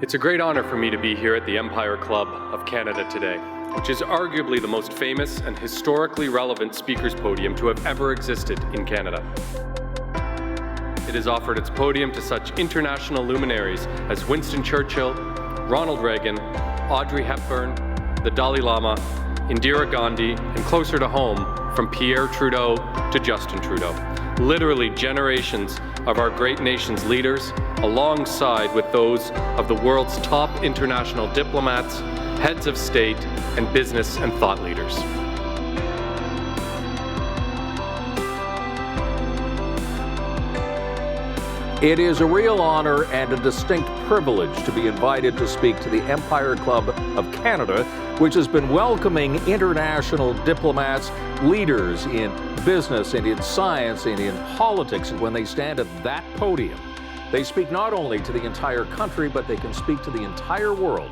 It's a great honor for me to be here at the Empire Club of Canada today, which is arguably the most famous and historically relevant speakers podium to have ever existed in Canada. It has offered its podium to such international luminaries as Winston Churchill, Ronald Reagan, Audrey Hepburn, the Dalai Lama, Indira Gandhi, and closer to home, from Pierre Trudeau to Justin Trudeau. Literally generations of our great nation's leaders, alongside with those of the world's top international diplomats, heads of state, and business and thought leaders. It is a real honor and a distinct privilege to be invited to speak to the Empire Club of Canada, which has been welcoming international diplomats, leaders in business and in science and in politics. And when they stand at that podium, they speak not only to the entire country, but they can speak to the entire world.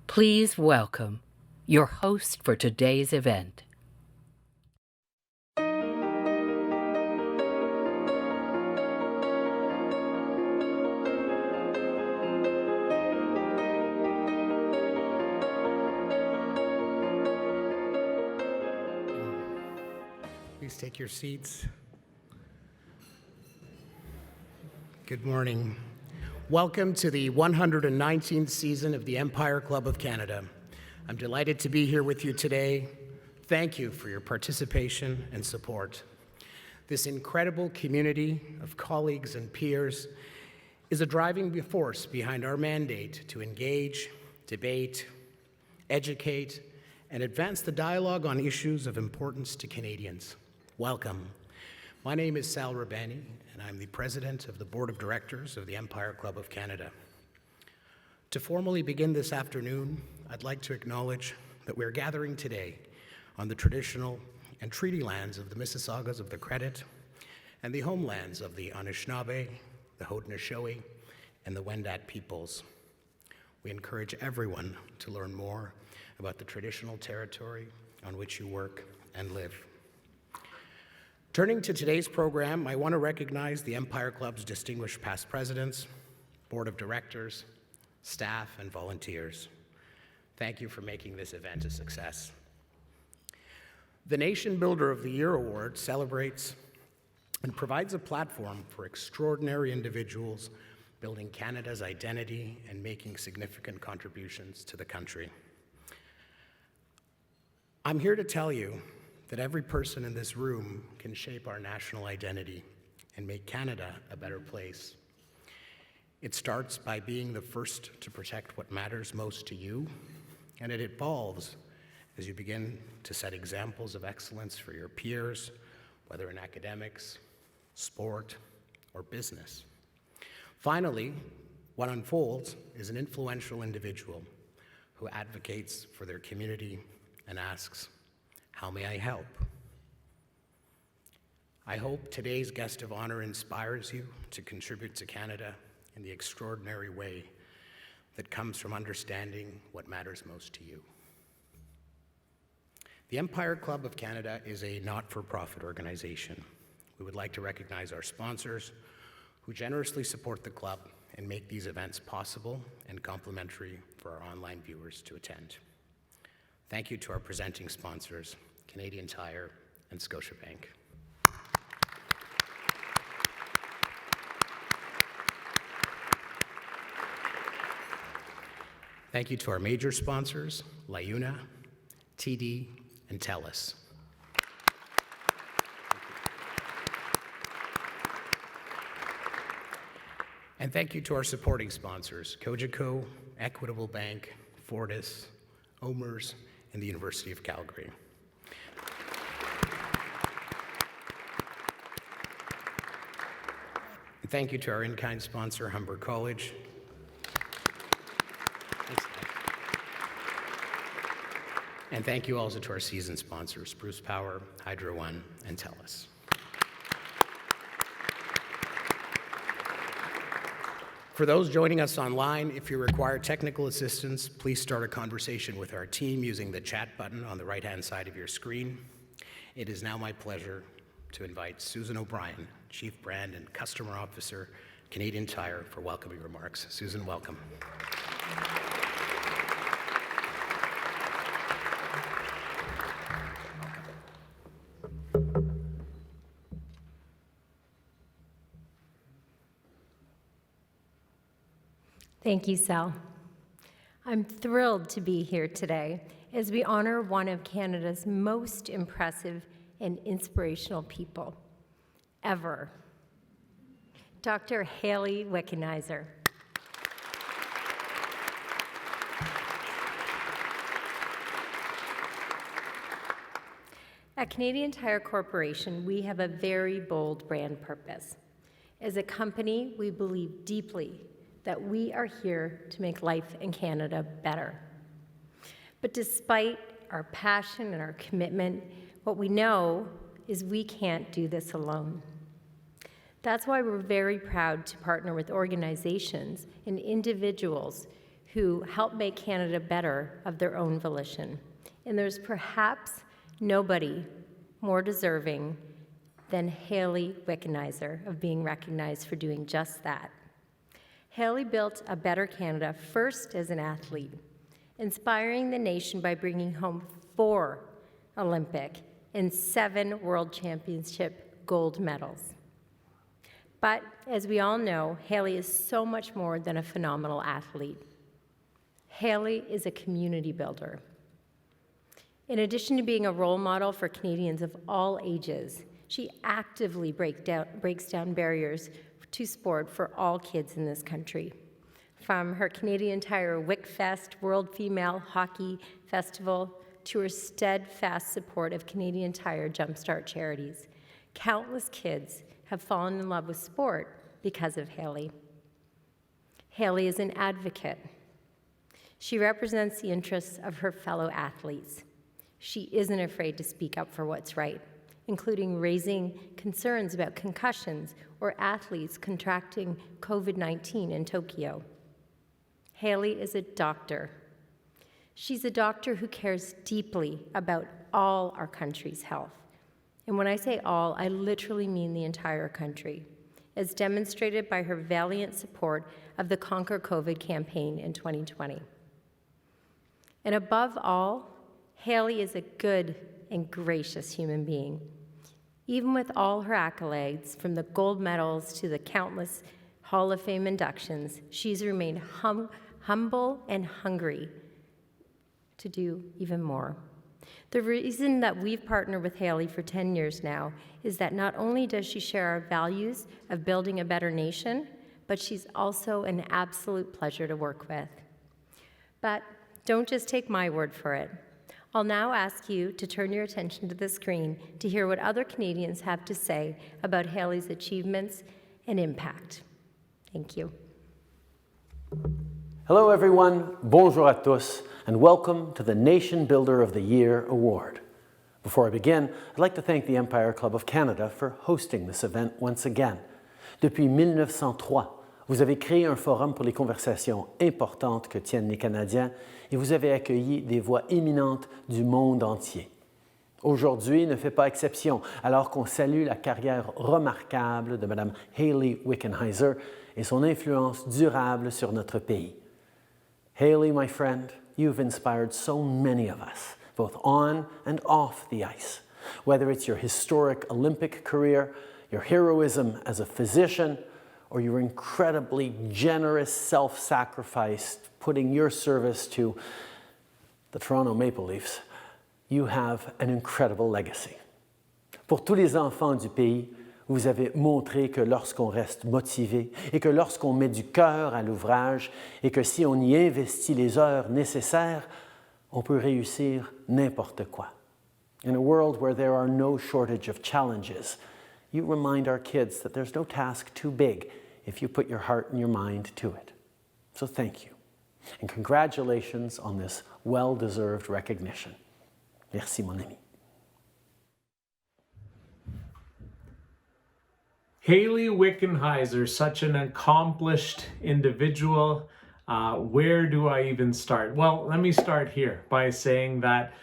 Please welcome your host for today's event. Please take your seats. Good morning. Welcome to the 119th season of the Empire Club of Canada. I'm delighted to be here with you today. Thank you for your participation and support. This incredible community of colleagues and peers is a driving force behind our mandate to engage, debate, educate, and advance the dialogue on issues of importance to Canadians. Welcome. My name is Sal Rabani, and I'm the President of the Board of Directors of the Empire Club of Canada. To formally begin this afternoon, I'd like to acknowledge that we're gathering today on the traditional and treaty lands of the Mississaugas of the Credit and the homelands of the Anishinaabe, the Haudenosaunee, and the Wendat peoples. We encourage everyone to learn more about the traditional territory on which you work and live. Turning to today's program, I want to recognize the Empire Club's distinguished past presidents, board of directors, staff, and volunteers. Thank you for making this event a success. The Nation Builder of the Year Award celebrates and provides a platform for extraordinary individuals building Canada's identity and making significant contributions to the country. I'm here to tell you that every person in this room can shape our national identity and make Canada a better place. It starts by being the first to protect what matters most to you, and it evolves as you begin to set examples of excellence for your peers, whether in academics, sport, or business. Finally, what unfolds is an influential individual who advocates for their community and asks, "How may I help?" I hope today's guest of honor inspires you to contribute to Canada in the extraordinary way that comes from understanding what matters most to you. The Empire Club of Canada is a not-for-profit organization. We would like to recognize our sponsors who generously support the club and make these events possible and complimentary for our online viewers to attend. Thank you to our presenting sponsors, Canadian Tire and Scotiabank. Thank you to our major sponsors, LiUNA, TD, and TELUS. And thank you to our supporting sponsors, Cogeco, Equitable Bank, Fortis, OMERS, and the University of Calgary. And thank you to our in-kind sponsor, Humber College. And thank you also to our season sponsors, Bruce Power, Hydro One, and TELUS. For those joining us online, if you require technical assistance, please start a conversation with our team using the chat button on the right-hand side of your screen. It is now my pleasure to invite Susan O'Brien, Chief Brand and Customer Officer Canadian Tire, for welcoming remarks. Susan, welcome. Thank you, Sal. I'm thrilled to be here today as we honor one of Canada's most impressive and inspirational people ever, Dr. Hayley Wickenheiser. At Canadian Tire Corporation, we have a very bold brand purpose. As a company, we believe deeply that we are here to make life in Canada better. But despite our passion and our commitment, what we know is we can't do this alone. That's why we're very proud to partner with organizations and individuals who help make Canada better of their own volition. And there's perhaps nobody more deserving than Hayley Wickenheiser of being recognized for doing just that. Hayley built a better Canada first as an athlete, inspiring the nation by bringing home 4 Olympic and 7 World Championship gold medals. But as we all know, Hayley is so much more than a phenomenal athlete. Hayley is a community builder. In addition to being a role model for Canadians of all ages, she actively breaks down barriers to sport for all kids in this country. From her Canadian Tire WickFest World Female Hockey Festival to her steadfast support of Canadian Tire Jumpstart charities, countless kids have fallen in love with sport because of Hayley. Hayley is an advocate. She represents the interests of her fellow athletes. She isn't afraid to speak up for what's right, including raising concerns about concussions or athletes contracting COVID-19 in Tokyo. Hayley is a doctor. She's a doctor who cares deeply about all our country's health. And when I say all, I literally mean the entire country, as demonstrated by her valiant support of the Conquer COVID campaign in 2020. And above all, Hayley is a good and gracious human being. Even with all her accolades, from the gold medals to the countless Hall of Fame inductions, she's remained humble and hungry to do even more. The reason that we've partnered with Hayley for 10 years now is that not only does she share our values of building a better nation, but she's also an absolute pleasure to work with. But don't just take my word for it. I'll now ask you to turn your attention to the screen to hear what other Canadians have to say about Hayley's achievements and impact. Thank you. Hello everyone, bonjour à tous, and welcome to the Nation Builder of the Year Award. Before I begin, I'd like to thank the Empire Club of Canada for hosting this event once again. Depuis 1903, vous avez créé un forum pour les conversations importantes que tiennent les Canadiens et vous avez accueilli des voix éminentes du monde entier. Aujourd'hui ne fait pas exception, alors qu'on salue la carrière remarquable de Mme Hayley Wickenheiser et son influence durable sur notre pays. Hayley, my friend, you've inspired so many of us, both on and off the ice. Whether it's your historic Olympic career, your heroism as a physician, or your incredibly generous self-sacrifice, putting your service to the Toronto Maple Leafs, you have an incredible legacy. Pour tous les enfants du pays, vous avez montré que lorsqu'on reste motivé et que lorsqu'on met du cœur à l'ouvrage et que si on y investit les heures nécessaires, on peut réussir n'importe quoi. In a world where there are no shortage of challenges, you remind our kids that there's no task too big if you put your heart and your mind to it. So thank you. And congratulations on this well-deserved recognition. Merci, mon ami. Hayley Wickenheiser, such an accomplished individual. Where do I even start? Well, let me start here by saying that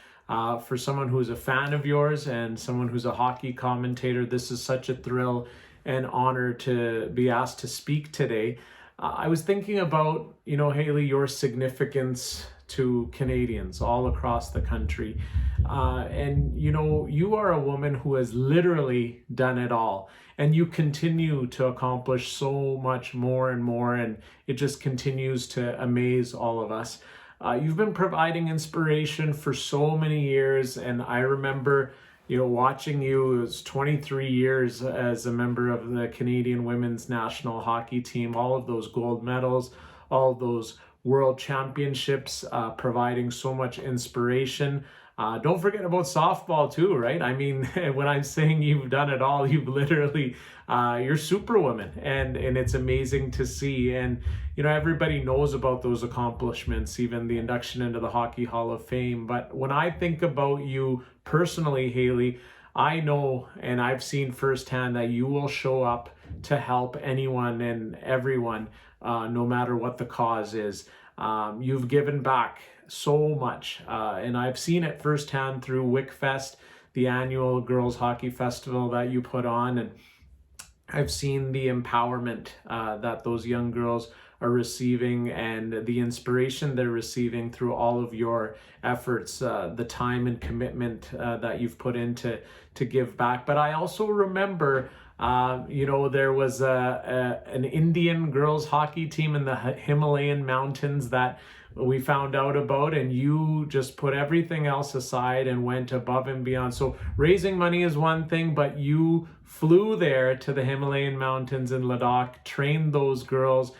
for someone who's a fan of yours and someone who's a hockey commentator, this is such a thrill and honor to be asked to speak today. I was thinking about, Hayley, your significance to Canadians all across the country. And you are a woman who has literally done it all. And you continue to accomplish so much more and more, and it just continues to amaze all of us. You've been providing inspiration for so many years, and I remember watching you. It was 23 years as a member of the Canadian women's national hockey team, all of those gold medals, all of those world championships, providing so much inspiration. Don't forget about softball too, right? I mean, when I'm saying you've done it all, you've literally, you're superwoman, and it's amazing to see. And, everybody knows about those accomplishments, even the induction into the Hockey Hall of Fame. But when I think about you personally, Hayley, I know and I've seen firsthand that you will show up to help anyone and everyone, no matter what the cause is. You've given back so much, and I've seen it firsthand through WickFest, the annual girls hockey festival that you put on, and I've seen the empowerment that those young girls are receiving and the inspiration they're receiving through all of your efforts, the time and commitment that you've put into to give back. But I also remember there was an Indian girls hockey team in the Himalayan mountains that we found out about, and you just put everything else aside and went above and beyond. So raising money is one thing, but you flew there to the Himalayan mountains in Ladakh, trained those girls,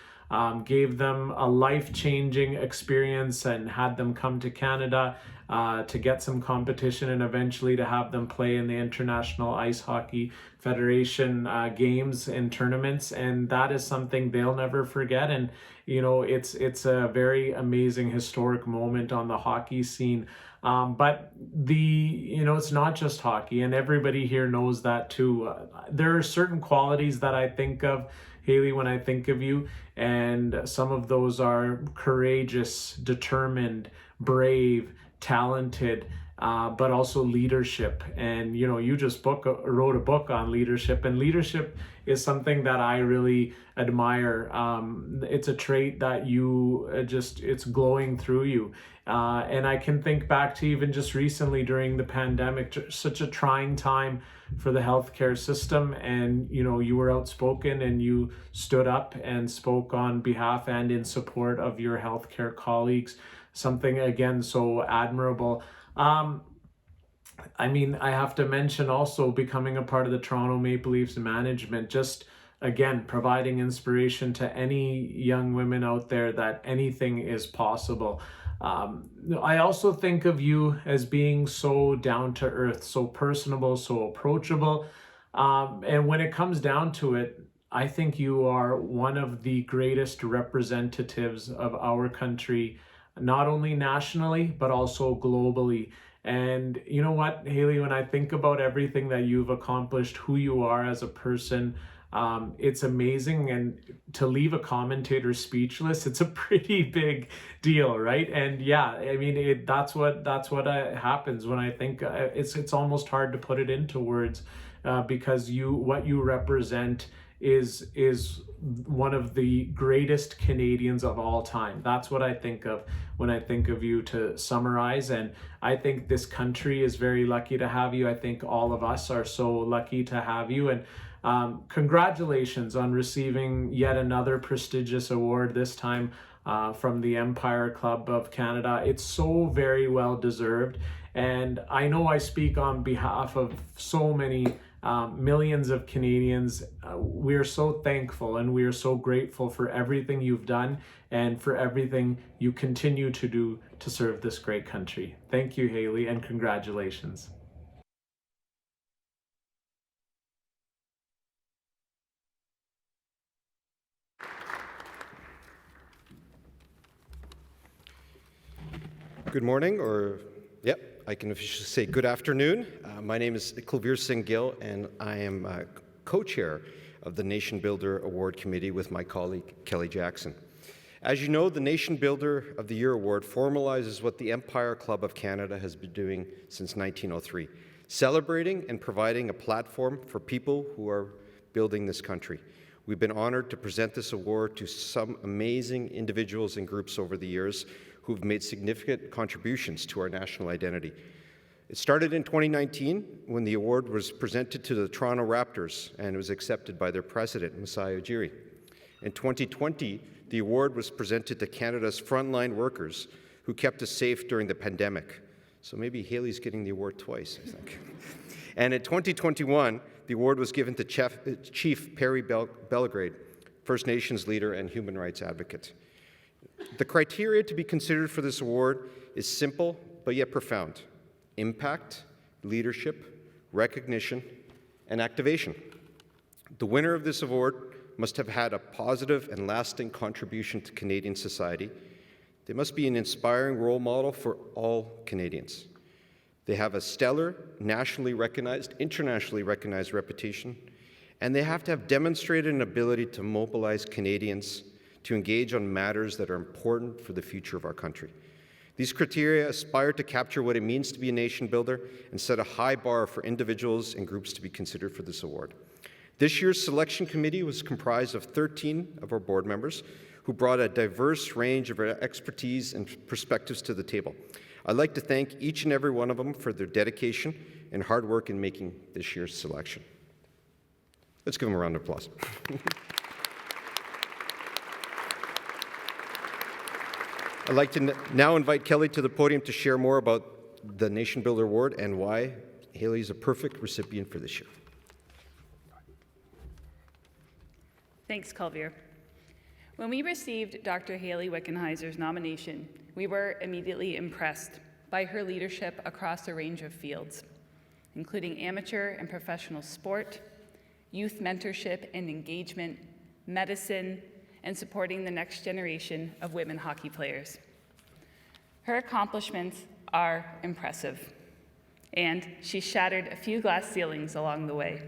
gave them a life-changing experience, and had them come to Canada to get some competition, and eventually to have them play in the International Ice Hockey Federation games and tournaments. And that is something they'll never forget. And it's a very amazing historic moment on the hockey scene. But it's not just hockey, and everybody here knows that too. There are certain qualities that I think of, Hayley, when I think of you, and some of those are courageous, determined, brave, talented, but also leadership. And you just wrote a book on leadership, and leadership is something that I really admire. It's a trait that you it's glowing through you. And I can think back to even just recently during the pandemic, such a trying time for the healthcare system, and you were outspoken and you stood up and spoke on behalf and in support of your healthcare colleagues. Something again so admirable. I have to mention also becoming a part of the Toronto Maple Leafs management, just again providing inspiration to any young women out there that anything is possible. I also think of you as being so down to earth, so personable, so approachable. And when it comes down to it, I think you are one of the greatest representatives of our country, not only nationally, but also globally. And you know what, Hayley, when I think about everything that you've accomplished, who you are as a person, it's amazing. And to leave a commentator speechless, it's a pretty big deal, right? And yeah, that's what happens when I think it's almost hard to put it into words, because what you represent is one of the greatest Canadians of all time. That's what I think of when I think of you, to summarize. And I think this country is very lucky to have you. I think all of us are so lucky to have you. And congratulations on receiving yet another prestigious award, this time from the Empire Club of Canada. It's so very well deserved. And I know I speak on behalf of so many millions of Canadians. We are so thankful and we are so grateful for everything you've done and for everything you continue to do to serve this great country. Thank you, Hayley, and congratulations. Good morning, I can officially say good afternoon. My name is Kulveer Singh Gill, and I am co-chair of the Nation Builder Award Committee with my colleague, Kelly Jackson. As you know, the Nation Builder of the Year Award formalizes what the Empire Club of Canada has been doing since 1903, celebrating and providing a platform for people who are building this country. We've been honored to present this award to some amazing individuals and groups over the years who've made significant contributions to our national identity. It started in 2019 when the award was presented to the Toronto Raptors and it was accepted by their president, Masai Ujiri. In 2020, the award was presented to Canada's frontline workers who kept us safe during the pandemic. So maybe Hayley's getting the award twice, I think. And in 2021, the award was given to Chief Perry Belgrade, First Nations leader and human rights advocate. The criteria to be considered for this award is simple, but yet profound: impact, leadership, recognition, and activation. The winner of this award must have had a positive and lasting contribution to Canadian society. They must be an inspiring role model for all Canadians. They have a stellar, nationally recognized, internationally recognized reputation, and they have to have demonstrated an ability to mobilize Canadians to engage on matters that are important for the future of our country. These criteria aspire to capture what it means to be a nation builder and set a high bar for individuals and groups to be considered for this award. This year's selection committee was comprised of 13 of our board members who brought a diverse range of expertise and perspectives to the table. I'd like to thank each and every one of them for their dedication and hard work in making this year's selection. Let's give them a round of applause. I'd like to now invite Kelly to the podium to share more about the Nation Builder Award and why Hayley is a perfect recipient for this year. Thanks, Culvier. When we received Dr. Hayley Wickenheiser's nomination, we were immediately impressed by her leadership across a range of fields, including amateur and professional sport, youth mentorship and engagement, medicine, and supporting the next generation of women hockey players. Her accomplishments are impressive, and she shattered a few glass ceilings along the way,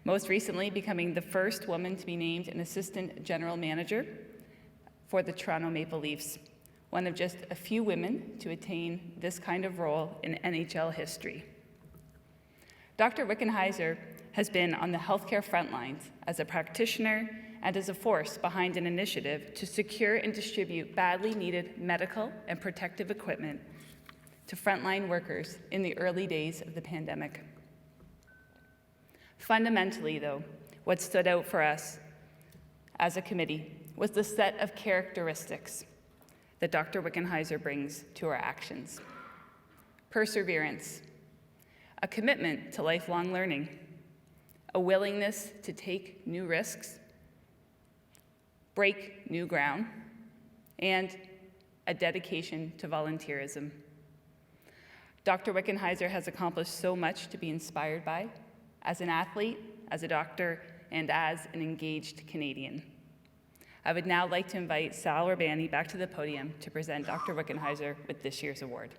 most recently becoming the first woman to be named an assistant general manager for the Toronto Maple Leafs, one of just a few women to attain this kind of role in NHL history. Dr. Wickenheiser has been on the healthcare front lines as a practitioner and as a force behind an initiative to secure and distribute badly needed medical and protective equipment to frontline workers in the early days of the pandemic. Fundamentally, though, what stood out for us as a committee was the set of characteristics that Dr. Wickenheiser brings to our actions. Perseverance, a commitment to lifelong learning, a willingness to take new risks, break new ground, and a dedication to volunteerism. Dr. Wickenheiser has accomplished so much to be inspired by as an athlete, as a doctor, and as an engaged Canadian. I would now like to invite Sal Urbani back to the podium to present Dr. Wickenheiser with this year's award.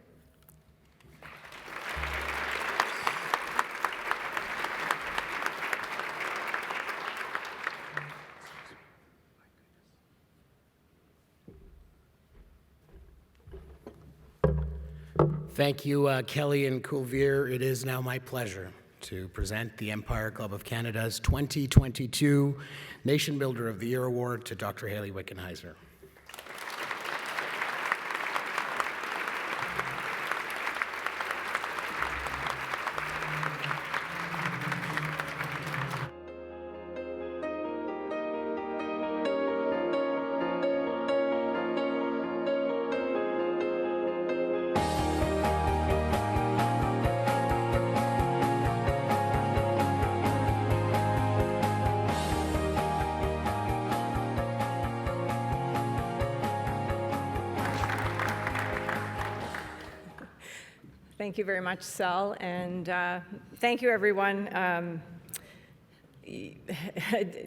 Thank you, Kelly and Culvier. It is now my pleasure to present the Empire Club of Canada's 2022 Nation Builder of the Year Award to Dr. Hayley Wickenheiser. Thank you very much, Sal, and thank you, everyone.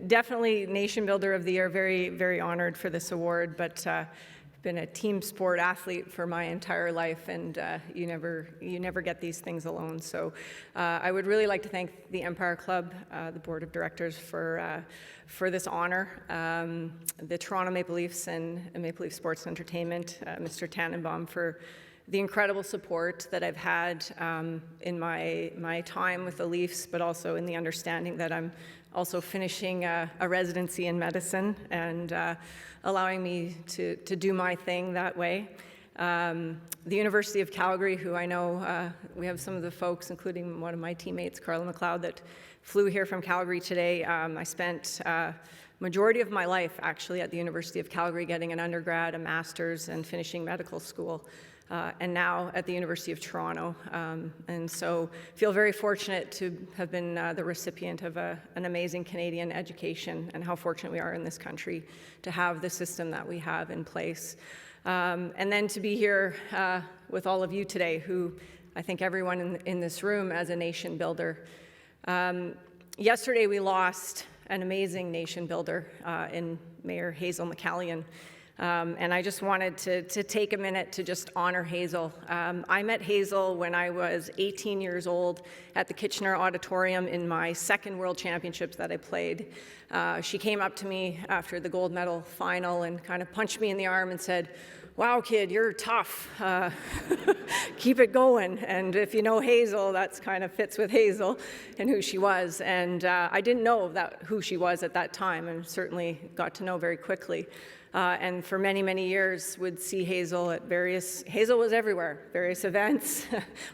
Definitely Nation Builder of the Year, very, very honored for this award, but been a team sport athlete for my entire life, and you never get these things alone. So I would really like to thank the Empire Club, the Board of Directors for this honor, the Toronto Maple Leafs and Maple Leaf Sports and Entertainment, Mr. Tannenbaum for the incredible support that I've had in my time with the Leafs, but also in the understanding that I'm also finishing a residency in medicine and allowing me to do my thing that way. The University of Calgary, who I know, we have some of the folks, including one of my teammates, Carla McLeod, that flew here from Calgary today. I spent majority of my life actually at the University of Calgary, getting an undergrad, a master's, and finishing medical school. And now at the University of Toronto. And so feel very fortunate to have been the recipient of an amazing Canadian education, and how fortunate we are in this country to have the system that we have in place. And then to be here with all of you today, who I think everyone in this room as a nation builder. Yesterday we lost an amazing nation builder in Mayor Hazel McCallion. And I just wanted to take a minute to just honor Hazel. I met Hazel when I was 18 years old at the Kitchener Auditorium in my second World Championships that I played. She came up to me after the gold medal final and kind of punched me in the arm and said, "Wow, kid, you're tough. Keep it going." And if you know Hazel, that's kind of fits with Hazel and who she was. And I didn't know who she was at that time, and certainly got to know very quickly. And for many, many years would see Hazel at Hazel was everywhere, various events,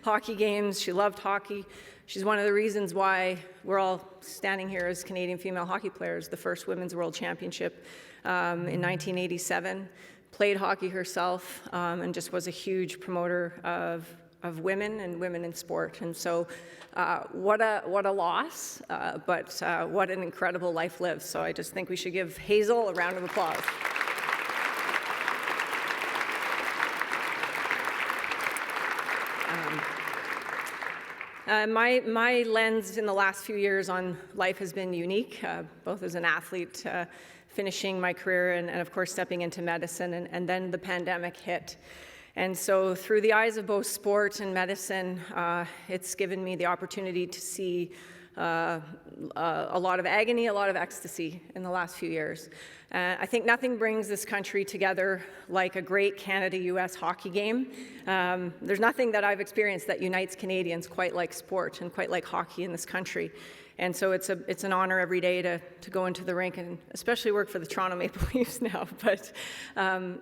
hockey games. She loved hockey. She's one of the reasons why we're all standing here as Canadian female hockey players. The first Women's World Championship in 1987. Played hockey herself and just was a huge promoter of women and women in sport. And so what a loss, but what an incredible life lived. So I just think we should give Hazel a round of applause. My lens in the last few years on life has been unique, both as an athlete, finishing my career, and of course stepping into medicine, and then the pandemic hit. And so through the eyes of both sport and medicine, it's given me the opportunity to see a lot of agony, a lot of ecstasy in the last few years. I think nothing brings this country together like a great Canada-US hockey game. There's nothing that I've experienced that unites Canadians quite like sport and quite like hockey in this country. And so it's an honor every day to go into the rink, and especially work for the Toronto Maple Leafs now, but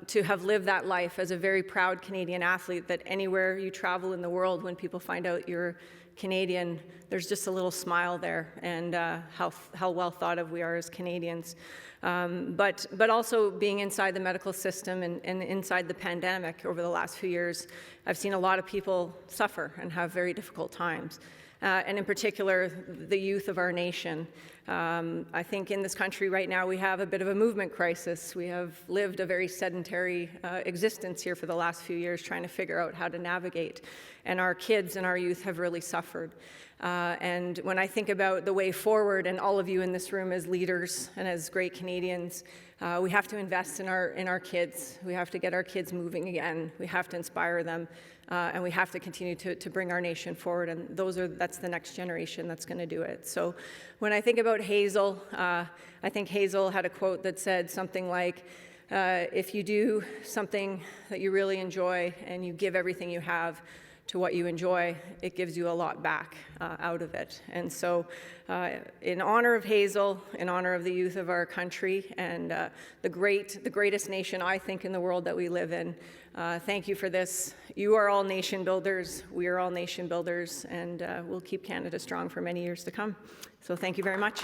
to have lived that life as a very proud Canadian athlete, that anywhere you travel in the world, when people find out you're Canadian, there's just a little smile there, and how well thought of we are as Canadians. But also being inside the medical system and inside the pandemic over the last few years, I've seen a lot of people suffer and have very difficult times. And in particular, the youth of our nation. I think in this country right now we have a bit of a movement crisis. We have lived a very sedentary existence here for the last few years, trying to figure out how to navigate. And our kids and our youth have really suffered. And when I think about the way forward, and all of you in this room as leaders and as great Canadians, we have to invest in our kids. We have to get our kids moving again. We have to inspire them. And we have to continue to bring our nation forward, and that's the next generation that's going to do it. So when I think about Hazel, I think Hazel had a quote that said something like, if you do something that you really enjoy and you give everything you have to what you enjoy, it gives you a lot back out of it. And so in honor of Hazel, in honor of the youth of our country, and the greatest nation, I think, in the world that we live in, thank you for this. You are all nation builders. We are all nation builders, and we'll keep Canada strong for many years to come. So thank you very much.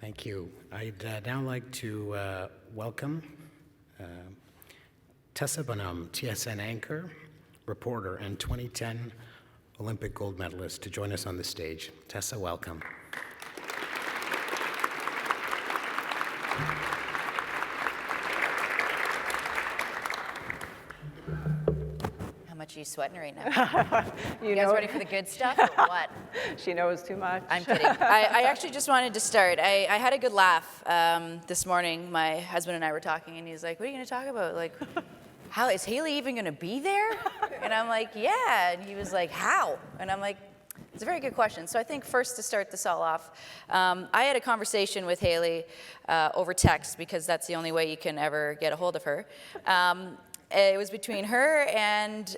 Thank you. I'd now like to welcome Tessa Bonhomme, TSN anchor, reporter, and 2010 Olympic gold medalist, to join us on the stage. Tessa, welcome. Am much are you sweating right now? You guys ready for the good stuff or what? She knows too much. I'm kidding. I actually just wanted to start. I had a good laugh this morning. My husband and I were talking, and he's like, what are you going to talk about? Like, how is Hayley even going to be there? And I'm like, yeah. And he was like, how? And I'm like, it's a very good question. So I think first to start this all off, I had a conversation with Hayley over text because that's the only way you can ever get a hold of her. It was between her and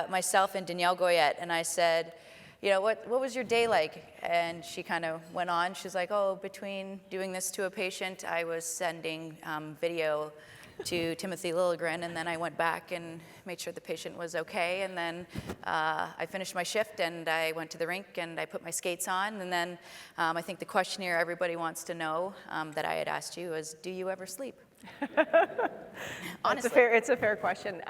myself and Danielle Goyette, and I said, you know, what was your day like? And she kind of went on. She's like, oh, between doing this to a patient, I was sending video to Timothy Lilligren, and then I went back and made sure the patient was okay, and then I finished my shift, and I went to the rink, and I put my skates on, and then I think the questionnaire everybody wants to know that I had asked you was, do you ever sleep? Honestly. It's a fair question.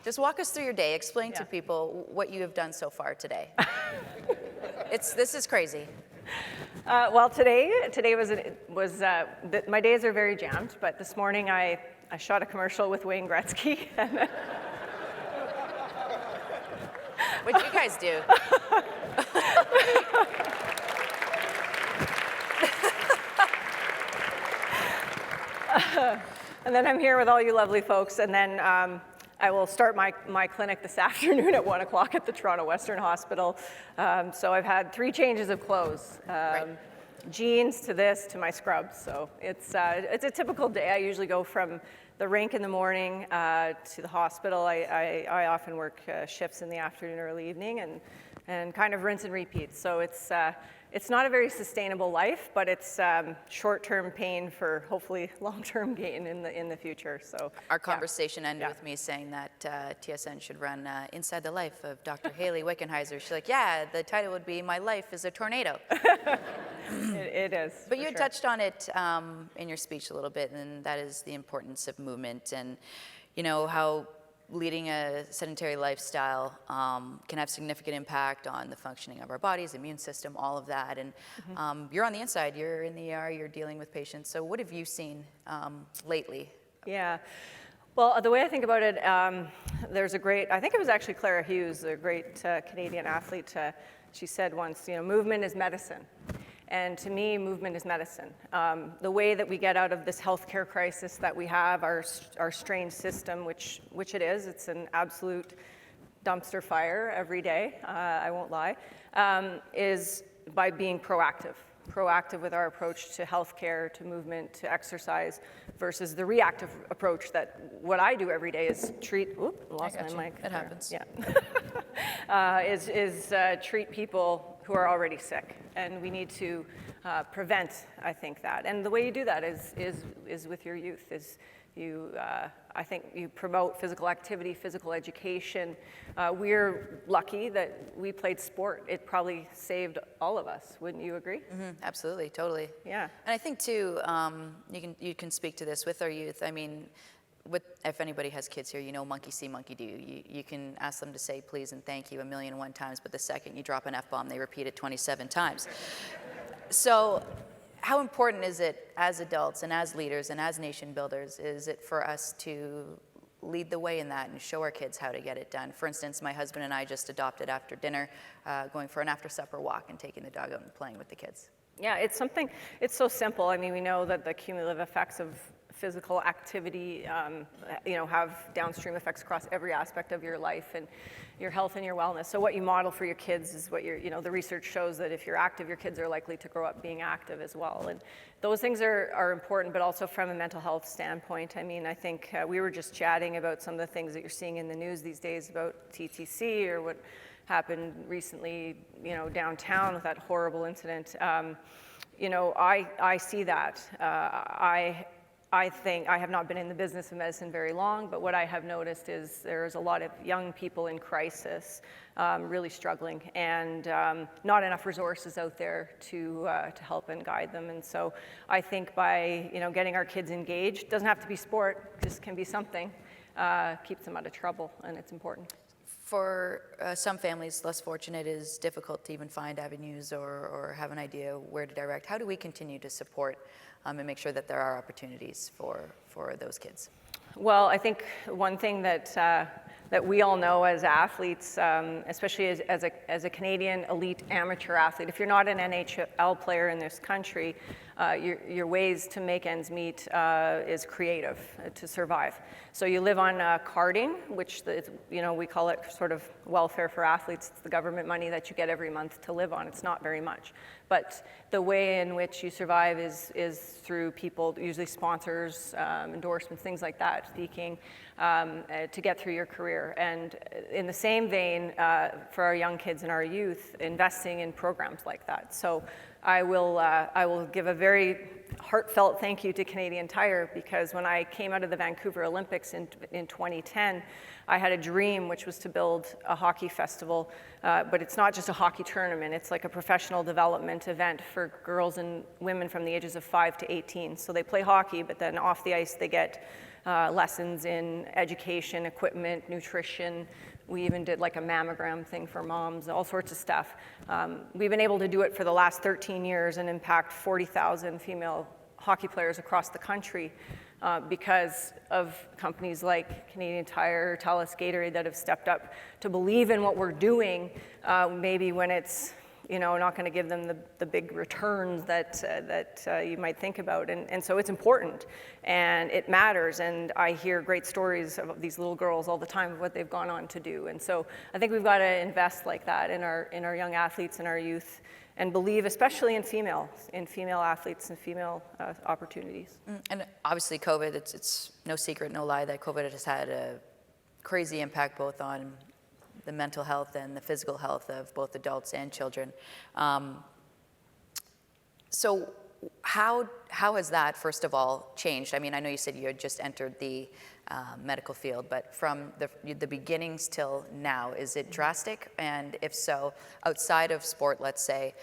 Just walk us through your day. Explain to people what you have done so far today. This is crazy. Well, today was my days are very jammed, but this morning I shot a commercial with Wayne Gretzky. What'd you guys do? And then I'm here with all you lovely folks, and then I will start my clinic this afternoon at 1 o'clock at the Toronto Western Hospital. So I've had 3 changes of clothes. Jeans to this to my scrubs. So it's a typical day. I usually go from the rink in the morning to the hospital. I often work shifts in the afternoon, early evening, and kind of rinse and repeat. So it's not a very sustainable life, but it's short-term pain for hopefully long-term gain in the future. So our conversation ended with me saying that TSN should run Inside the Life of Dr. Hayley Wickenheiser. She's like, yeah, the title would be My Life is a Tornado. It is. But you had touched on it in your speech a little bit, and that is the importance of movement, and you know how leading a sedentary lifestyle can have significant impact on the functioning of our bodies, immune system, all of that. And you're on the inside, you're in the ER, you're dealing with patients. So what have you seen lately? Yeah. Well, the way I think about it, there's a great, I think it was actually Clara Hughes, a great Canadian athlete. She said once, you know, movement is medicine. And to me, movement is medicine. The way that we get out of this healthcare crisis that we have, our strained system, which it is, it's an absolute dumpster fire every day, I won't lie, is by being proactive. Proactive with our approach to healthcare, to movement, to exercise, versus the reactive approach that what I do every day is treat, lost my mic. It happens. Yeah. is treat people who are already sick. And we need to prevent, I think, that. And the way you do that is with your youth, is I think you promote physical activity, physical education. We're lucky that we played sport. It probably saved all of us. Wouldn't you agree? Mm-hmm. Absolutely, totally. Yeah. And I think too, you can speak to this with our youth. I mean, if anybody has kids here, you know monkey see, monkey do. You can ask them to say please and thank you 1,000,001 times, but the second you drop an F-bomb, they repeat it 27 times. So how important is it as adults and as leaders and as nation builders, is it for us to lead the way in that and show our kids how to get it done? For instance, my husband and I just adopted after dinner, going for an after-supper walk and taking the dog out and playing with the kids. Yeah, it's so simple. I mean, we know that the cumulative effects of physical activity, have downstream effects across every aspect of your life and your health and your wellness. So what you model for your kids is what the research shows that if you're active, your kids are likely to grow up being active as well. And those things are important, but also from a mental health standpoint. I mean, I think we were just chatting about some of the things that you're seeing in the news these days about TTC or what happened recently, downtown with that horrible incident. I see that. I think I have not been in the business of medicine very long, but what I have noticed is there's a lot of young people in crisis, really struggling, and not enough resources out there to help and guide them. And so I think by getting our kids engaged, doesn't have to be sport, just can be something, keeps them out of trouble, and it's important. For some families less fortunate, it is difficult to even find avenues or have an idea where to direct. How do we continue to support and make sure that there are opportunities for those kids? Well, I think one thing that that we all know as athletes, especially as a Canadian elite amateur athlete. If you're not an NHL player in this country, your ways to make ends meet is creative to survive. So you live on carding, which we call it sort of welfare for athletes. It's the government money that you get every month to live on. It's not very much. But the way in which you survive is through people, usually sponsors, endorsements, things like that, speaking, to get through your career. And in the same vein, for our young kids and our youth, investing in programs like that. So I will give a very heartfelt thank you to Canadian Tire, because when I came out of the Vancouver Olympics in 2010, I had a dream, which was to build a hockey festival, but it's not just a hockey tournament, it's like a professional development event for girls and women from the ages of 5 to 18. So they play hockey, but then off the ice they get lessons in education, equipment, nutrition. We even did like a mammogram thing for moms, all sorts of stuff. We've been able to do it for the last 13 years and impact 40,000 female hockey players across the country because of companies like Canadian Tire, TELUS, Gatorade that have stepped up to believe in what we're doing, maybe when it's not going to give them the big returns that you might think about. And so it's important and it matters. And I hear great stories of these little girls all the time of what they've gone on to do. And so I think we've got to invest like that in our young athletes and our youth, and believe especially in female athletes and female opportunities. And obviously COVID, it's no secret, no lie that COVID has had a crazy impact both on the mental health and the physical health of both adults and children. So how has that, first of all, changed? I mean, I know you said you had just entered the medical field, but from the beginnings till now, is it drastic? And if so, outside of sport, let's say,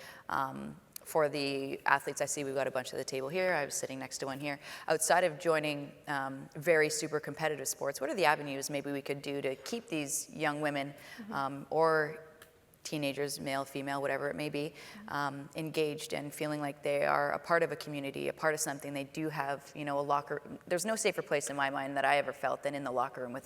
for the athletes, I see we've got a bunch at the table here. I was sitting next to one here. Outside of joining very super competitive sports, what are the avenues maybe we could do to keep these young women or teenagers, male, female, whatever it may be, engaged and feeling like they are a part of a community, a part of something? They do have, a locker. There's no safer place in my mind that I ever felt than in the locker room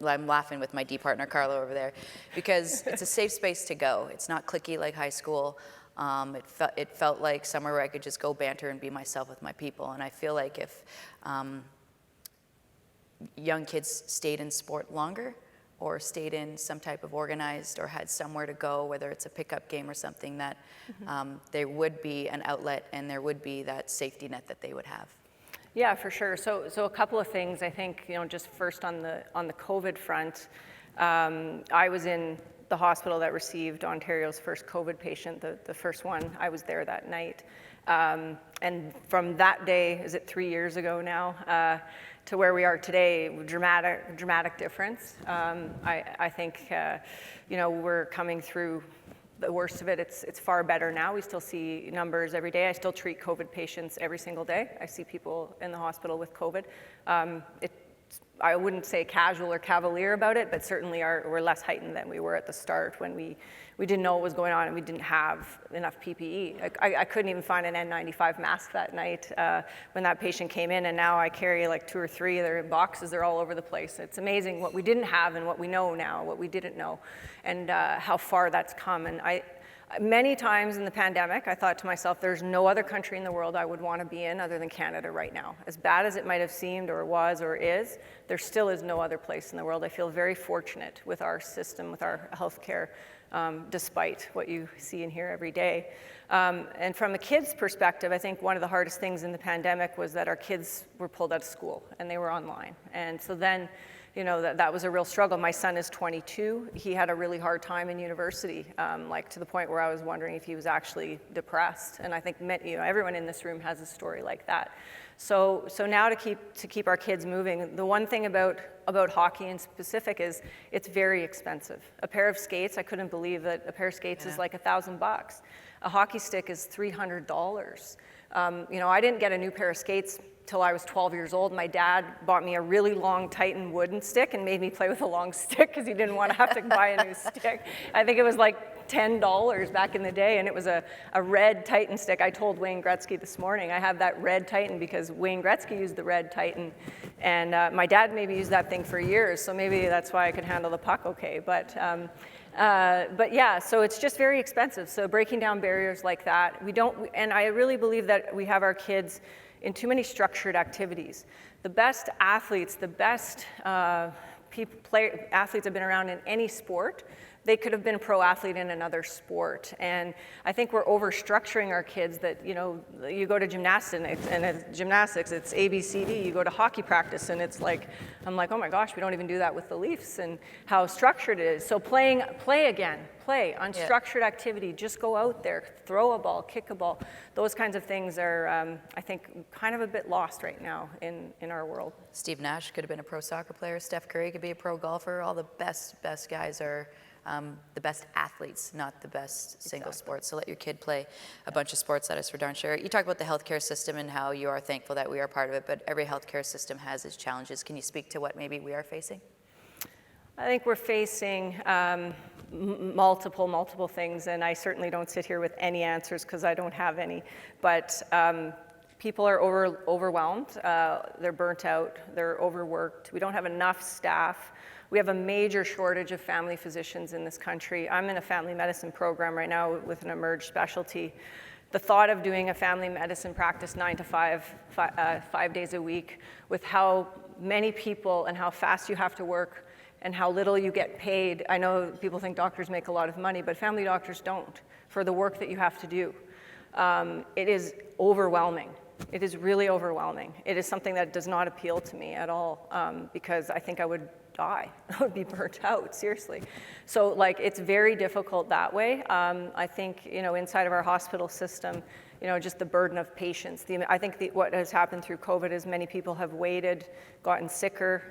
I'm laughing with my D partner, Carlo, over there, because it's a safe space to go. It's not cliquey like high school. It felt like somewhere where I could just go banter and be myself with my people. And I feel like if young kids stayed in sport longer, or stayed in some type of organized, or had somewhere to go, whether it's a pickup game or something, that there would be an outlet and there would be that safety net that they would have. Yeah, for sure. So a couple of things. I think, just first on the COVID front, I was in the hospital that received Ontario's first COVID patient, the first one. I was there that night. And from that day, is it 3 years ago now, to where we are today, dramatic difference. I think, we're coming through the worst of it. It's far better now. We still see numbers every day. I still treat COVID patients every single day. I see people in the hospital with COVID. I wouldn't say casual or cavalier about it, but certainly we're less heightened than we were at the start when we didn't know what was going on and we didn't have enough PPE. I couldn't even find an N95 mask that night when that patient came in, and now I carry like 2 or 3. They're in boxes, they're all over the place. It's amazing what we didn't have and what we know now, what we didn't know, and how far that's come. And many times in the pandemic, I thought to myself, there's no other country in the world I would want to be in other than Canada right now. As bad as it might have seemed or was or is, there still is no other place in the world. I feel very fortunate with our system, with our healthcare, despite what you see and hear every day. And from a kid's perspective, I think one of the hardest things in the pandemic was that our kids were pulled out of school and they were online. And so then, that was a real struggle. My son is 22. He had a really hard time in university, to the point where I was wondering if he was actually depressed. And I think everyone in this room has a story like that. So now to keep our kids moving, the one thing about hockey in specific is it's very expensive. A pair of skates, I couldn't believe that a pair of skates is like $1,000. A hockey stick is $300. I didn't get a new pair of skates till I was 12 years old. My dad bought me a really long Titan wooden stick and made me play with a long stick because he didn't want to have to buy a new stick. I think it was like $10 back in the day, and it was a red Titan stick. I told Wayne Gretzky this morning, I have that red Titan because Wayne Gretzky used the red Titan, and my dad maybe used that thing for years, so maybe that's why I could handle the puck okay. But yeah, so it's just very expensive. So breaking down barriers like that, and I really believe that we have our kids in too many structured activities. The best athletes, the best athletes have been around in any sport. They could have been a pro athlete in another sport. And I think we're over-structuring our kids that, you go to gymnastics and it's gymnastics, it's ABCD. You go to hockey practice and it's like, I'm like, oh my gosh, we don't even do that with the Leafs, and how structured it is. So play unstructured activity, just go out there, throw a ball, kick a ball. Those kinds of things are, I think, kind of a bit lost right now in our world. Steve Nash could have been a pro soccer player. Steph Curry could be a pro golfer. All the best guys are the best athletes, not the best single sports. So let your kid play a bunch of sports, that is for darn sure. You talk about the healthcare system and how you are thankful that we are part of it, but every healthcare system has its challenges. Can you speak to what maybe we are facing? I think we're facing multiple things, and I certainly don't sit here with any answers because I don't have any. But people are overwhelmed, they're burnt out, they're overworked. We don't have enough staff. We have a major shortage of family physicians in this country. I'm in a family medicine program right now with an emerged specialty. The thought of doing a family medicine practice 9 to 5 days a week, with how many people and how fast you have to work and how little you get paid. I know people think doctors make a lot of money, but family doctors don't, for the work that you have to do. It is overwhelming. It is really overwhelming. It is something that does not appeal to me at all, because I think I would die. I would be burnt out, seriously. So it's very difficult that way. I think, inside of our hospital system, just the burden of patients. I think what has happened through COVID is many people have waited, gotten sicker,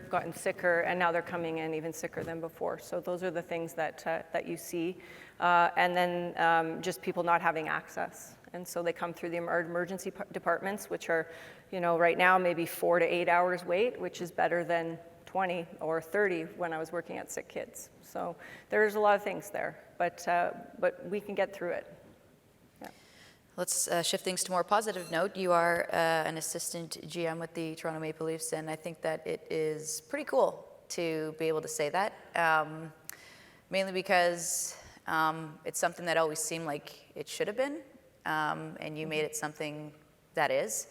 and now they're coming in even sicker than before. So those are the things that you see. And then just people not having access. And so they come through the emergency departments, which are, right now maybe 4 to 8 hours wait, which is better than 20 or 30 when I was working at Sick Kids. So there's a lot of things there, but we can get through it. Yeah. Let's shift things to a more positive note. You are an assistant GM with the Toronto Maple Leafs, and I think that it is pretty cool to be able to say that, mainly because it's something that always seemed like it should have been, and you made it something that is.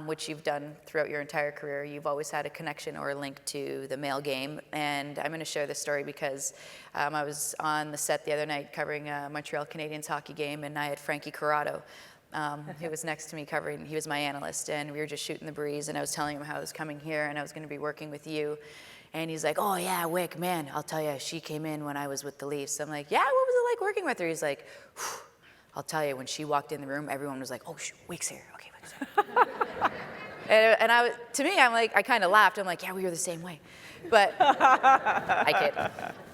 Which you've done throughout your entire career. You've always had a connection or a link to the male game. And I'm going to share this story because I was on the set the other night covering a Montreal Canadiens hockey game, and I had Frankie Corrado, who was next to me covering. He was my analyst, and we were just shooting the breeze, and I was telling him how I was coming here and I was going to be working with you. And he's like, oh yeah, Wick, man, I'll tell you, she came in when I was with the Leafs. I'm like, yeah, what was it like working with her? He's like, I'll tell you, when she walked in the room, everyone was like, oh, Wick's here. Okay, Wick's here. And to me, I'm like, I kind of laughed. I'm like, yeah, we were the same way. But I kid.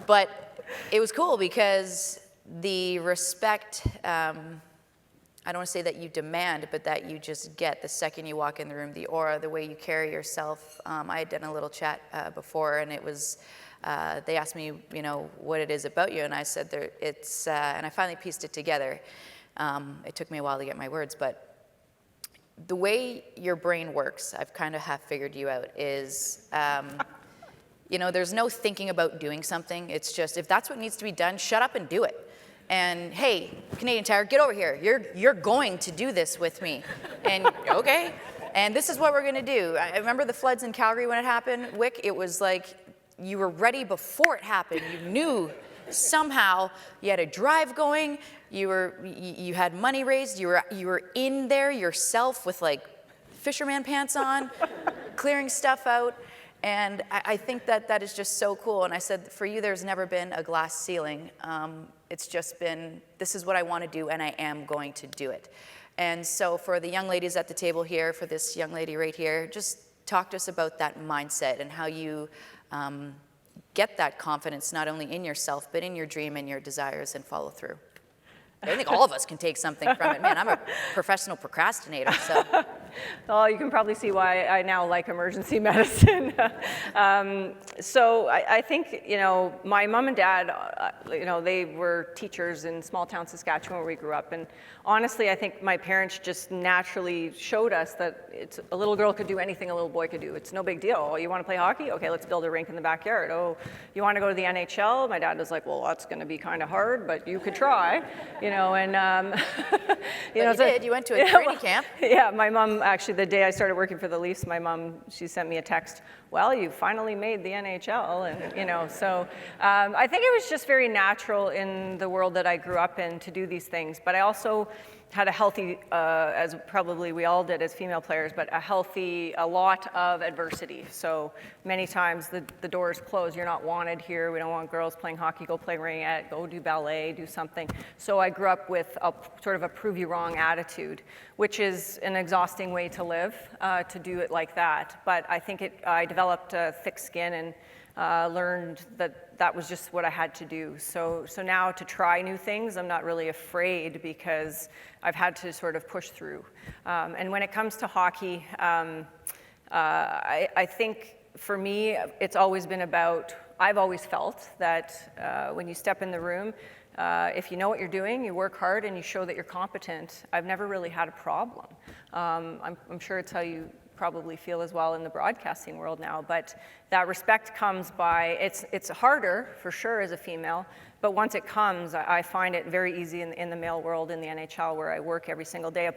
But it was cool because the respect, I don't want to say that you demand, but that you just get the second you walk in the room, the aura, the way you carry yourself. I had done a little chat before, and it was, they asked me, what it is about you, and I said, and I finally pieced it together. It took me a while to get my words, but the way your brain works, I've kind of half figured you out, is, there's no thinking about doing something. It's just, if that's what needs to be done, shut up and do it. And hey, Canadian Tire, get over here. You're going to do this with me. And okay. And this is what we're gonna do. I remember the floods in Calgary when it happened, Wick, it was like you were ready before it happened. You knew somehow you had a drive going, you had money raised, you were in there yourself with fisherman pants on, clearing stuff out. And I think that is just so cool. And I said, for you, there's never been a glass ceiling. It's just been, this is what I want to do, and I am going to do it. And so for the young ladies at the table here, for this young lady right here, just talk to us about that mindset and how you get that confidence, not only in yourself, but in your dream and your desires, and follow through. I think all of us can take something from it. Man, I'm a professional procrastinator, so. Well, you can probably see why I now like emergency medicine. So I think, my mom and dad, they were teachers in small town Saskatchewan where we grew up. And honestly, I think my parents just naturally showed us that a little girl could do anything a little boy could do. It's no big deal. Oh, you want to play hockey? Okay, let's build a rink in the backyard. Oh, you want to go to the NHL? My dad was like, well, that's going to be kind of hard, but you could try, and you did. You went to a training camp. Yeah, my mom, actually, the day I started working for the Leafs, my mom, she sent me a text, well, you finally made the NHL, and, so I think it was just very natural in the world that I grew up in to do these things, but I also had a healthy, as probably we all did as female players, but a lot of adversity. So many times the doors closed. You're not wanted here. We don't want girls playing hockey. Go play ringette, go do ballet, do something. So I grew up with a sort of a prove you wrong attitude, which is an exhausting way to live, to do it like that. But I think I developed a thick skin and learned that was just what I had to do. So now to try new things, I'm not really afraid because I've had to sort of push through. And when it comes to hockey, I think for me, it's always been about, I've always felt that when you step in the room, if you know what you're doing, you work hard and you show that you're competent, I've never really had a problem. I'm sure it's how you probably feel as well in the broadcasting world now, but that respect comes by, it's harder for sure as a female, but once it comes, I find it very easy in the male world, in the NHL where I work every single day.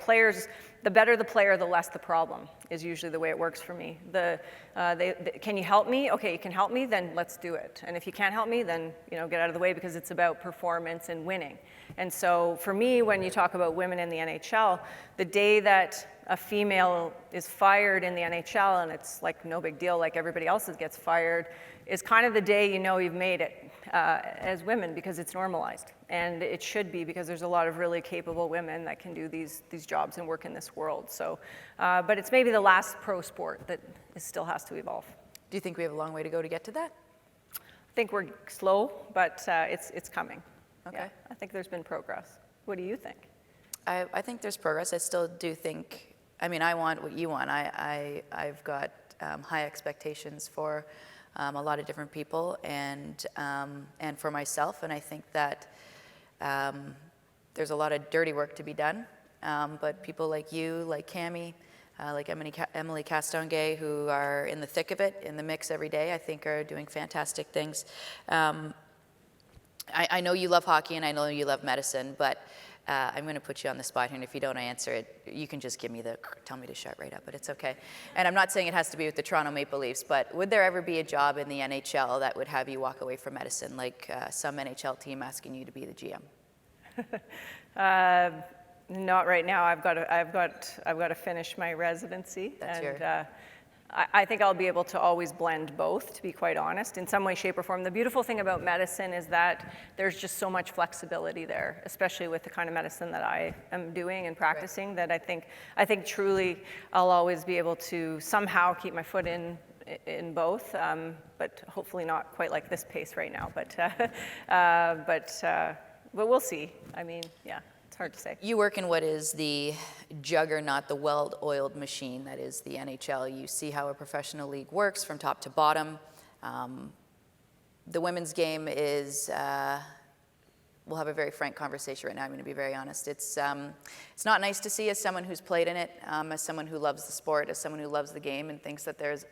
The better the player, the less the problem is usually the way it works for me. Can you help me? Okay, you can help me, then let's do it. And if you can't help me, then get out of the way because it's about performance and winning. And so for me, when you talk about women in the NHL, the day that a female is fired in the NHL and it's like no big deal, like everybody else gets fired, is kind of the day you've made it as women because it's normalized. And it should be because there's a lot of really capable women that can do these jobs and work in this world. So, but it's maybe the last pro sport that still has to evolve. Do you think we have a long way to go to get to that? I think we're slow, but it's coming. Okay. Yeah, I think there's been progress. What do you think? I think there's progress. I still do think, I want what you want. I've got high expectations for a lot of different people and for myself, and I think that there's a lot of dirty work to be done, but people like you, like Cammie, like Emily Castonguay, who are in the thick of it, in the mix every day, I think are doing fantastic things. I know you love hockey and I know you love medicine, but I'm going to put you on the spot here, and if you don't answer it, you can just give me tell me to shut right up, but it's okay. And I'm not saying it has to be with the Toronto Maple Leafs, but would there ever be a job in the NHL that would have you walk away from medicine, like some NHL team asking you to be the GM? Not right now. I've got to finish my residency. I think I'll be able to always blend both, to be quite honest, in some way, shape, or form. The beautiful thing about medicine is that there's just so much flexibility there, especially with the kind of medicine that I am doing and practicing, that I think truly I'll always be able to somehow keep my foot in both, but hopefully not quite like this pace right now. But we'll see. Yeah. It's hard to say. You work in what is the juggernaut, the well-oiled machine that is the NHL. You see how a professional league works from top to bottom. The women's game is, we'll have a very frank conversation right now, I'm going to be very honest. It's not nice to see as someone who's played in it, as someone who loves the sport, as someone who loves the game and thinks that there's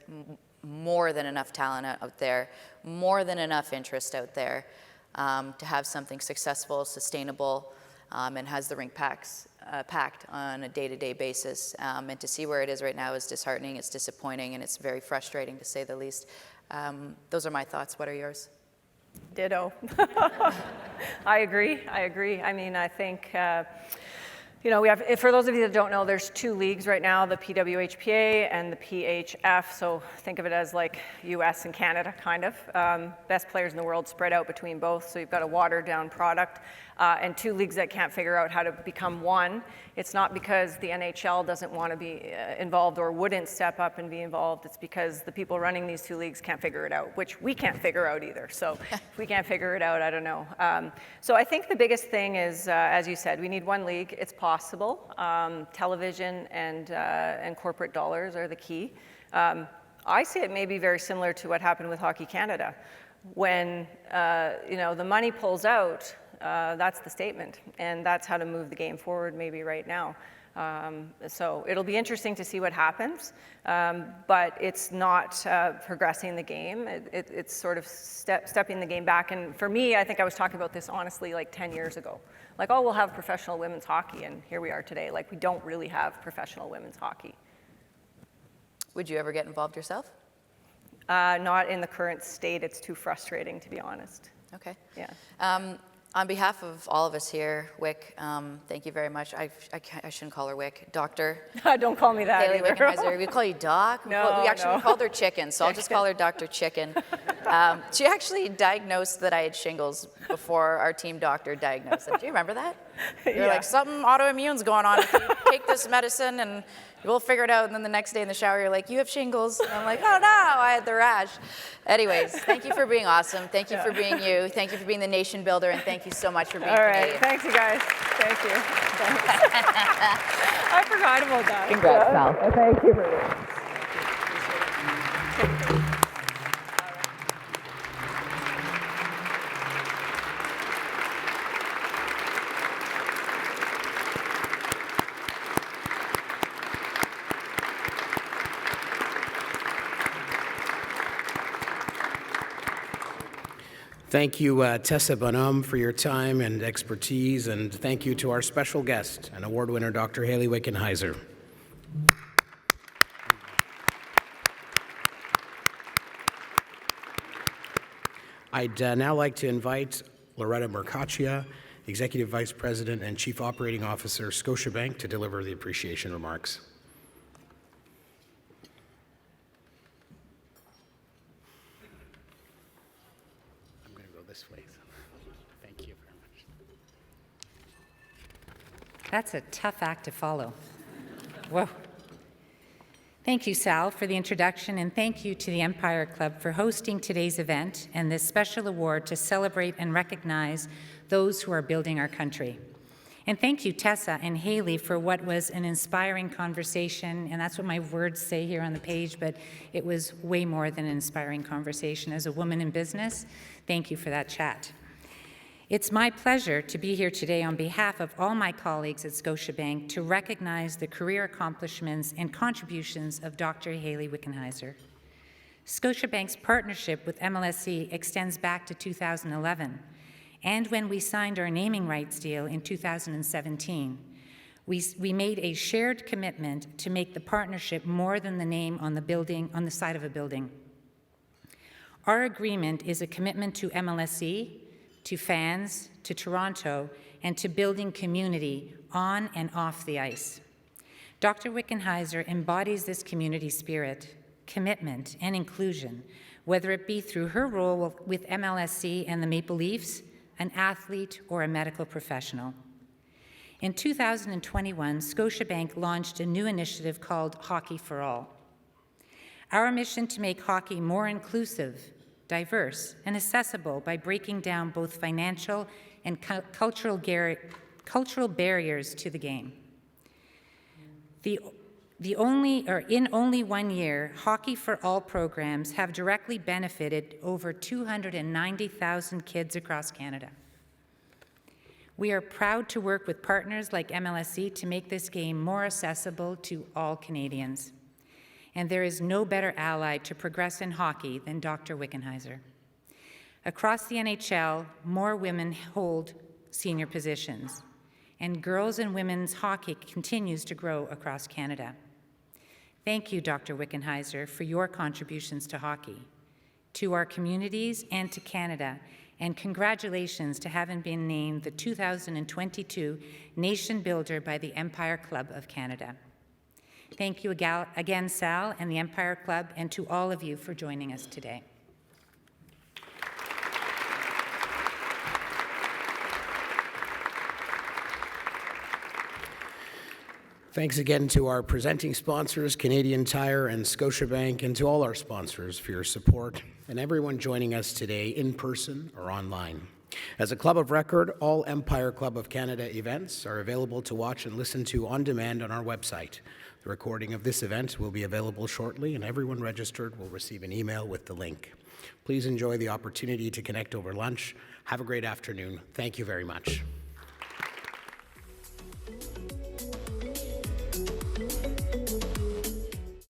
more than enough talent out there, more than enough interest out there to have something successful, sustainable, and has the rink packed on a day-to-day basis. And to see where it is right now is disheartening, it's disappointing, and it's very frustrating to say the least. Those are my thoughts. What are yours? Ditto. I agree. I think, we have, for those of you that don't know, there's two leagues right now, the PWHPA and the PHF, so think of it as like US and Canada, kind of. Best players in the world spread out between both, so you've got a watered-down product, and two leagues that can't figure out how to become one. It's not because the NHL doesn't want to be involved or wouldn't step up and be involved, it's because the people running these two leagues can't figure it out, which we can't figure out either, so if we can't figure it out, I don't know. So I think the biggest thing is, as you said, we need one league. It's possible. possible. Television and corporate dollars are the key. I see it maybe very similar to what happened with Hockey Canada. When the money pulls out, that's the statement, and that's how to move the game forward maybe right now. So it'll be interesting to see what happens, but it's not progressing the game. It's sort of stepping the game back. And for me, I think I was talking about this honestly like 10 years ago. Like, oh, we'll have professional women's hockey, and here we are today. Like, we don't really have professional women's hockey. Would you ever get involved yourself? Not in the current state. It's too frustrating, to be honest. Okay. Yeah. On behalf of all of us here, Wick, thank you very much. I shouldn't call her Wick. Dr. Don't call me that Hayley either. Wickenheiser. We call you Doc. We called her Chicken, so I'll just call her Dr. Chicken. She actually diagnosed that I had shingles before our team doctor diagnosed it. Do you remember that? You're like, something autoimmune's going on. If you take this medicine and we'll figure it out. And then the next day in the shower, you're like, you have shingles. And I'm like, oh no, I had the rash. Anyways, thank you for being awesome. Thank you for being you. Thank you for being the nation builder. And thank you so much for being Canadian. Thanks, you guys. Thank you. I forgot about that. Congrats, pal. Thank you for this. Thank you, Tessa Bonhomme, for your time and expertise, and thank you to our special guest and award winner, Dr. Hayley Wickenheiser. I'd now like to invite Loretta Mercaccia, Executive Vice President and Chief Operating Officer, Scotiabank, to deliver the appreciation remarks. This way. Thank you very much. That's a tough act to follow. Whoa. Thank you, Sal, for the introduction, and thank you to the Empire Club for hosting today's event and this special award to celebrate and recognize those who are building our country. And thank you, Tessa and Hayley, for what was an inspiring conversation, and that's what my words say here on the page, but it was way more than an inspiring conversation. As a woman in business, thank you for that chat. It's my pleasure to be here today on behalf of all my colleagues at Scotiabank to recognize the career accomplishments and contributions of Dr. Hayley Wickenheiser. Scotiabank's partnership with MLSE extends back to 2011, and when we signed our naming rights deal in 2017, we made a shared commitment to make the partnership more than the name on the building, on the side of a building. Our agreement is a commitment to MLSE, to fans, to Toronto, and to building community on and off the ice. Dr. Wickenheiser embodies this community spirit, commitment, and inclusion, whether it be through her role with MLSE and the Maple Leafs, an athlete, or a medical professional. In 2021, Scotiabank launched a new initiative called Hockey for All. Our mission to make hockey more inclusive, diverse, and accessible by breaking down both financial and cultural barriers to the game. In only 1 year, Hockey for All programs have directly benefited over 290,000 kids across Canada. We are proud to work with partners like MLSE to make this game more accessible to all Canadians. And there is no better ally to progress in hockey than Dr. Wickenheiser. Across the NHL, more women hold senior positions, and girls and women's hockey continues to grow across Canada. Thank you, Dr. Wickenheiser, for your contributions to hockey, to our communities, and to Canada, and congratulations to having been named the 2022 Nation Builder by the Empire Club of Canada. Thank you again, Sal, and the Empire Club, and to all of you for joining us today. Thanks again to our presenting sponsors, Canadian Tire and Scotiabank, and to all our sponsors for your support, and everyone joining us today in person or online. As a club of record, all Empire Club of Canada events are available to watch and listen to on demand on our website. The recording of this event will be available shortly, and everyone registered will receive an email with the link. Please enjoy the opportunity to connect over lunch. Have a great afternoon. Thank you very much.